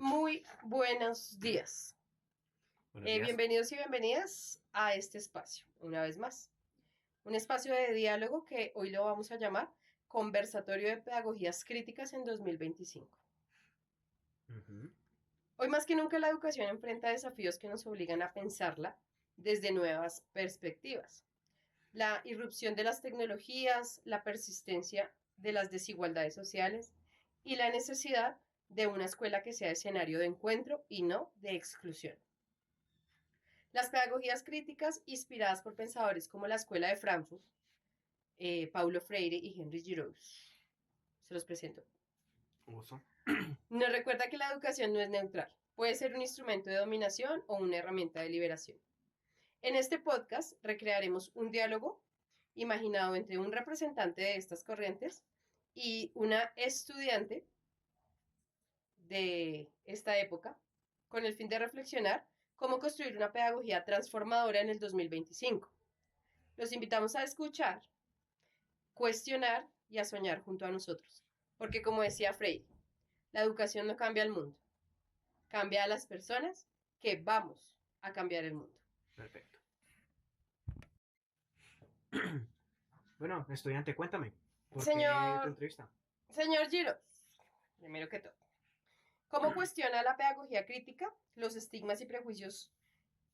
Muy buenos días. Buenos días. Bienvenidos y bienvenidas a este espacio, una vez más. Un espacio de diálogo que hoy lo vamos a llamar Conversatorio de Pedagogías Críticas en 2025. Ujú. Hoy más que nunca la educación enfrenta desafíos que nos obligan a pensarla desde nuevas perspectivas. La irrupción de las tecnologías, la persistencia de las desigualdades sociales y la necesidad de una escuela que sea escenario de encuentro y no de exclusión. Las pedagogías críticas, inspiradas por pensadores como la Escuela de Frankfurt, Paulo Freire y Henry Giroux. Se los presento. Uso. Nos recuerda que la educación no es neutral. Puede ser un instrumento de dominación o una herramienta de liberación. En este podcast recrearemos un diálogo imaginado entre un representante de estas corrientes y una estudiante de esta época, con el fin de reflexionar cómo construir una pedagogía transformadora en el 2025. Los invitamos a escuchar, cuestionar y a soñar junto a nosotros. Porque como decía Freire, la educación no cambia el mundo, cambia a las personas que vamos a cambiar el mundo. Perfecto. Bueno, estudiante, cuéntame. ¿Por qué tu Señor, entrevista? señor Giro, primero que todo, ¿cómo cuestiona la pedagogía crítica los estigmas y prejuicios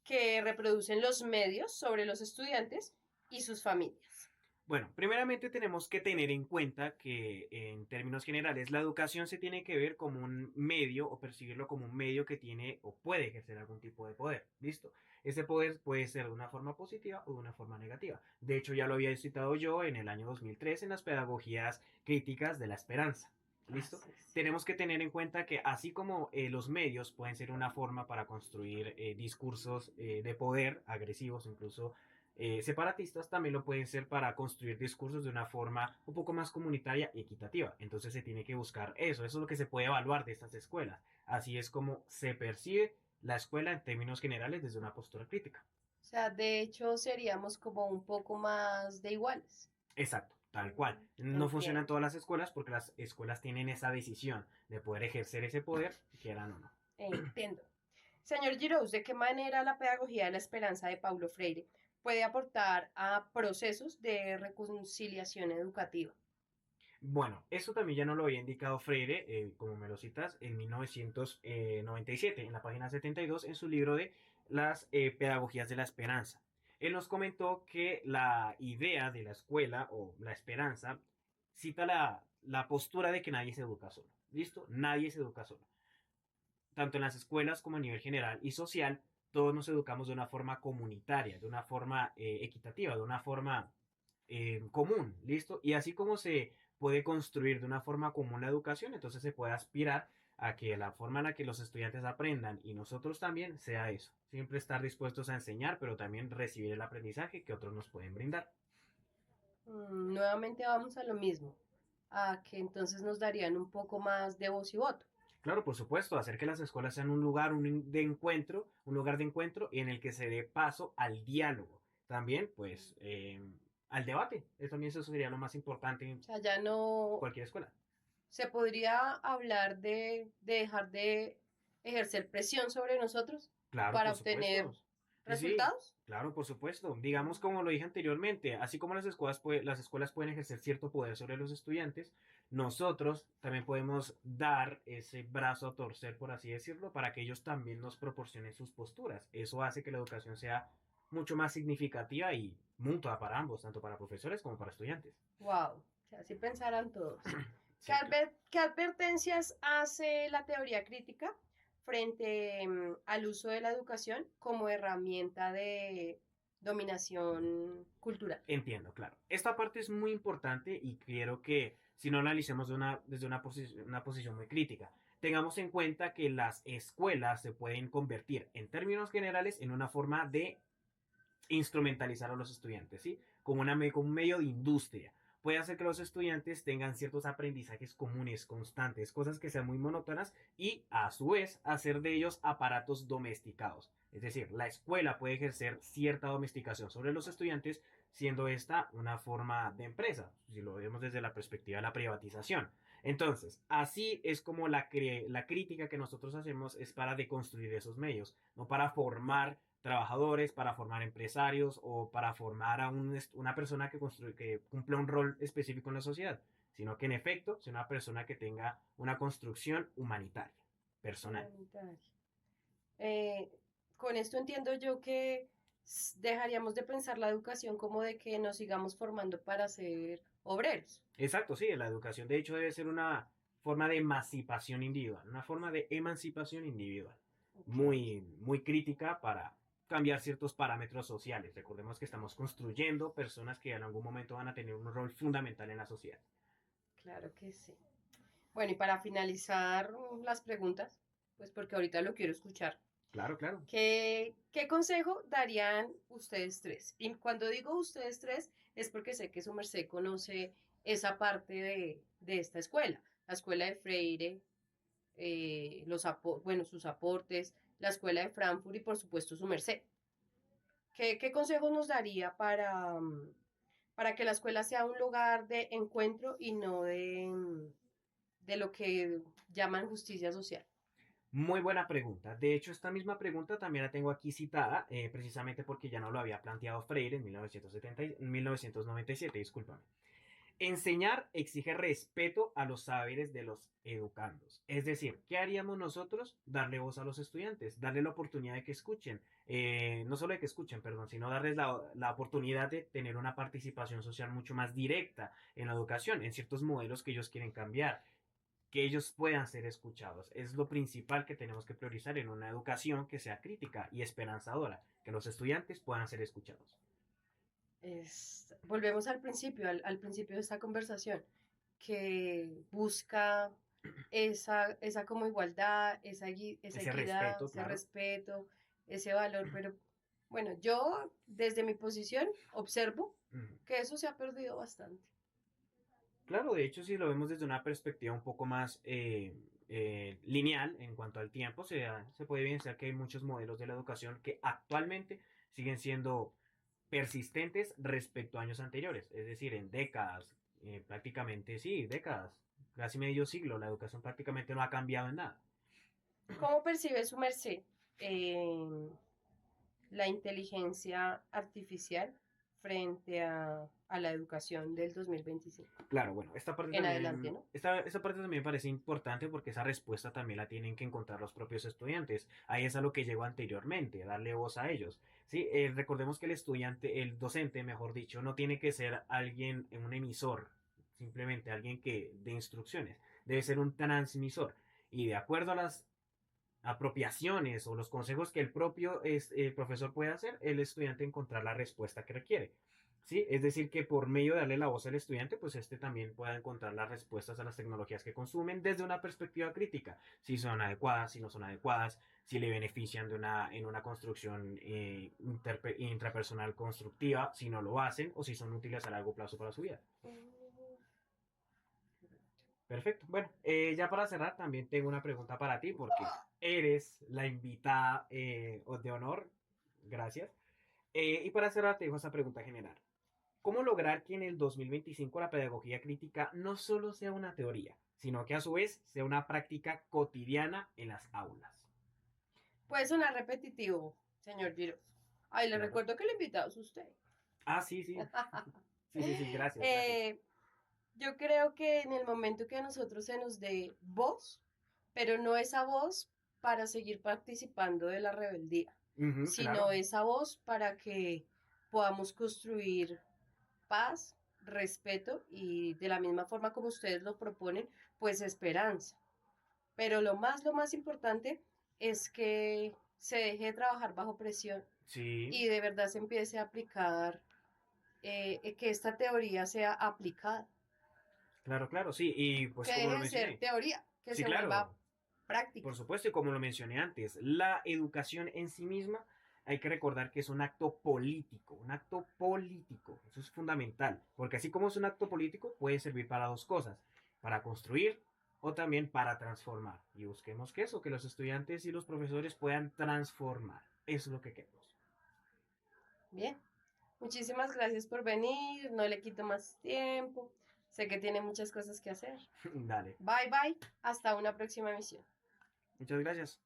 que reproducen los medios sobre los estudiantes y sus familias? Bueno, primeramente tenemos que tener en cuenta que en términos generales la educación se tiene que ver como un medio o percibirlo como un medio que tiene o puede ejercer algún tipo de poder. ¿Listo? Ese poder puede ser de una forma positiva o de una forma negativa. De hecho, ya lo había citado yo en el año 2003 en las pedagogías críticas de la esperanza. ¿Listo? Así es. Tenemos que tener en cuenta que así como los medios pueden ser una forma para construir discursos de poder agresivos, incluso separatistas, también lo pueden ser para construir discursos de una forma un poco más comunitaria y equitativa. Entonces se tiene que buscar eso es lo que se puede evaluar de estas escuelas. Así es como se percibe la escuela en términos generales desde una postura crítica. O sea, de hecho seríamos como un poco más de iguales. Exacto, tal cual. No funcionan Entiendo, todas las escuelas porque las escuelas tienen esa decisión de poder ejercer ese poder, quieran o no. entiendo. Señor Giroux, ¿de qué manera la pedagogía de la esperanza de Paulo Freire puede aportar a procesos de reconciliación educativa? Bueno, eso también ya nos lo había indicado Freire, como me lo citas, en 1997, en la página 72, en su libro de Las Pedagogías de la Esperanza. Él nos comentó que la idea de la escuela o la esperanza cita la postura de que nadie se educa solo. ¿Listo? Nadie se educa solo. Tanto en las escuelas como a nivel general y social, todos nos educamos de una forma comunitaria, de una forma equitativa, de una forma común, ¿listo? Y así como se puede construir de una forma común la educación, entonces se puede aspirar a que la forma en la que los estudiantes aprendan y nosotros también sea eso. Siempre estar dispuestos a enseñar, pero también recibir el aprendizaje que otros nos pueden brindar. Nuevamente vamos a lo mismo, a que entonces nos darían un poco más de voz y voto. Claro, por supuesto, hacer que las escuelas sean un lugar de encuentro, un lugar de encuentro en el que se dé paso al diálogo. También, pues, al debate. Eso también eso sería lo más importante O en sea, ya no cualquier escuela. se podría hablar de dejar de ejercer presión sobre nosotros Claro, para por supuesto. obtener Sí, sí, resultados. claro, por supuesto. Digamos, como lo dije anteriormente, así como las escuelas pueden ejercer cierto poder sobre los estudiantes, nosotros también podemos dar ese brazo a torcer, por así decirlo, para que ellos también nos proporcionen sus posturas. Eso hace que la educación sea mucho más significativa y mutua para ambos, tanto para profesores como para estudiantes. Wow, o sea, así pensarán todos. Sí, claro. ¿Qué advertencias hace la teoría crítica frente al uso de la educación como herramienta de dominación cultural? Entiendo, claro. Esta parte es muy importante y quiero que si no analicemos desde una posición muy crítica, tengamos en cuenta que las escuelas se pueden convertir en términos generales en una forma de instrumentalizar a los estudiantes, ¿sí? Como un medio de industria. Puede hacer que los estudiantes tengan ciertos aprendizajes comunes, constantes, cosas que sean muy monótonas y a su vez hacer de ellos aparatos domesticados. Es decir, la escuela puede ejercer cierta domesticación sobre los estudiantes, siendo esta una forma de empresa, si lo vemos desde la perspectiva de la privatización. Entonces, así es como la crítica que nosotros hacemos es para deconstruir esos medios, no para formar trabajadores, para formar empresarios o para formar a una persona que cumple un rol específico en la sociedad, sino que en efecto sea una persona que tenga una construcción humanitaria, personal. Humanitario. Eh, con esto entiendo yo que dejaríamos de pensar la educación como de que nos sigamos formando para ser obreros. Exacto, sí, la educación de hecho debe ser una forma de emancipación individual, una forma de emancipación individual, Ok, muy crítica para cambiar ciertos parámetros sociales. Recordemos que estamos construyendo personas que en algún momento van a tener un rol fundamental en la sociedad. claro que sí. Bueno, y para finalizar las preguntas, pues porque ahorita lo quiero escuchar. Claro, claro. ¿Qué consejo darían ustedes tres? Y cuando digo ustedes tres es porque sé que su merced conoce esa parte de esta escuela, la escuela de Freire, bueno, sus aportes, la escuela de Frankfurt y por supuesto su merced. ¿Qué consejo nos daría para que la escuela sea un lugar de encuentro y no de lo que llaman justicia social? Muy buena pregunta. De hecho, esta misma pregunta también la tengo aquí citada, precisamente porque ya no lo había planteado Freire en 1997, discúlpame. Enseñar exige respeto a los saberes de los educandos. Es decir, ¿qué haríamos nosotros? Darle voz a los estudiantes, darle la oportunidad de que escuchen, no solo de que escuchen, perdón, sino darles la oportunidad de tener una participación social mucho más directa en la educación, en ciertos modelos que ellos quieren cambiar, que ellos puedan ser escuchados. Es lo principal que tenemos que priorizar en una educación que sea crítica y esperanzadora, que los estudiantes puedan ser escuchados. Volvemos al principio, al principio de esta conversación, que busca esa como igualdad, esa Ese equidad, respeto, ese claro. respeto, ese valor, pero bueno, yo desde mi posición observo Ujú. que eso se ha perdido bastante. Claro, de hecho, si lo vemos desde una perspectiva un poco más lineal en cuanto al tiempo, se puede evidenciar que hay muchos modelos de la educación que actualmente siguen siendo persistentes respecto a años anteriores, es decir, en décadas, prácticamente sí, décadas, casi medio siglo, la educación prácticamente no ha cambiado en nada. ¿Cómo percibe su merced eh, la inteligencia artificial frente a la educación del 2025? Claro, bueno, esta parte En adelante, también, ¿no? esta parte también me parece importante porque esa respuesta también la tienen que encontrar los propios estudiantes. Ahí es a lo que llegó anteriormente, darle voz a ellos. Sí, recordemos que el estudiante, el docente, mejor dicho, no tiene que ser alguien, un emisor, simplemente alguien que dé instrucciones. Debe ser un transmisor. Y de acuerdo a las apropiaciones o los consejos que el propio profesor puede hacer, el estudiante encontrar la respuesta que requiere. ¿Sí? Es decir, que por medio de darle la voz al estudiante, pues este también pueda encontrar las respuestas a las tecnologías que consumen desde una perspectiva crítica, si son adecuadas, si no son adecuadas, si le benefician en una construcción intrapersonal constructiva, si no lo hacen, o si son útiles a largo plazo para su vida. Perfecto. Bueno, ya para cerrar, también tengo una pregunta para ti, porque eres la invitada de honor. Gracias. Y para cerrar, te dejo esa pregunta general. ¿Cómo lograr que en el 2025 la pedagogía crítica no solo sea una teoría, sino que a su vez sea una práctica cotidiana en las aulas? Puede sonar repetitivo, señor Giros. Ay, le Claro. recuerdo que el invitado es usted. Ah, sí, sí. Sí, sí, sí. Gracias, gracias. Eh, yo creo que en el momento que a nosotros se nos dé voz, pero no esa voz para seguir participando de la rebeldía, Ujú, sino claro. esa voz para que podamos construir paz, respeto y de la misma forma como ustedes lo proponen, pues esperanza. Pero lo más importante es que se deje de trabajar bajo presión Sí, y de verdad se empiece a aplicar, que esta teoría sea aplicada, claro, claro, sí. Y pues que como deje lo de ser mencioné. teoría, que Sí, se claro. vuelva práctica. Por supuesto, y como lo mencioné antes, la educación en sí misma hay que recordar que es un acto político, un acto político. Eso es fundamental, porque así como es un acto político, puede servir para dos cosas, para construir o también para transformar. Y busquemos que eso, que los estudiantes y los profesores puedan transformar. Eso es lo que queremos. Bien, muchísimas gracias por venir, no le quito más tiempo. Sé que tiene muchas cosas que hacer. Dale. Bye bye, hasta una próxima emisión. Muchas gracias.